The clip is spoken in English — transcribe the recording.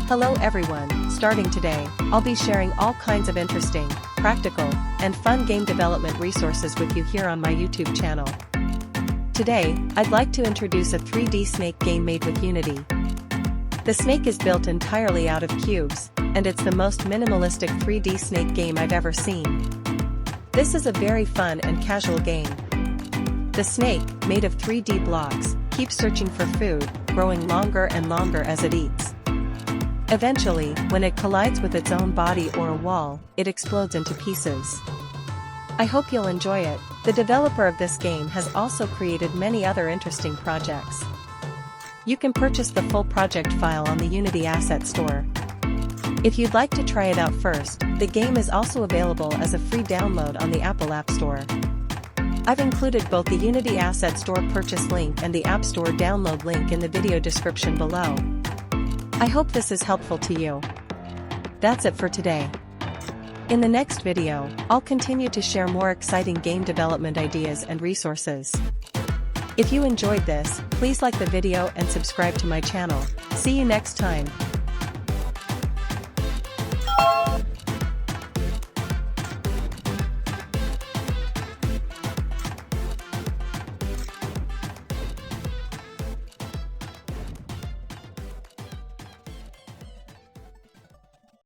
Hello everyone, starting today, I'll be sharing all kinds of interesting, practical, and fun game development resources with you here on my YouTube channel. Today, I'd like to introduce a 3D Snake game made with Unity. The Snake is built entirely out of cubes, and it's the most minimalistic 3D Snake game I've ever seen. This is a very fun and casual game. The Snake, made of 3D blocks, keeps searching for food, growing longer and longer as it eats. Eventually, when it collides with its own body or a wall, it explodes into pieces. I hope you'll enjoy it. The developer of this game has also created many other interesting projects. You can purchase the full project file on the Unity Asset Store. If you'd like to try it out first, the game is also available as a free download on the Apple App Store. I've included both the Unity Asset Store purchase link and the App Store download link in the video description below. I hope this is helpful to you. That's it for today. In the next video, I'll continue to share more exciting game development ideas and resources. If you enjoyed this, please like the video and subscribe to my channel. See you next time.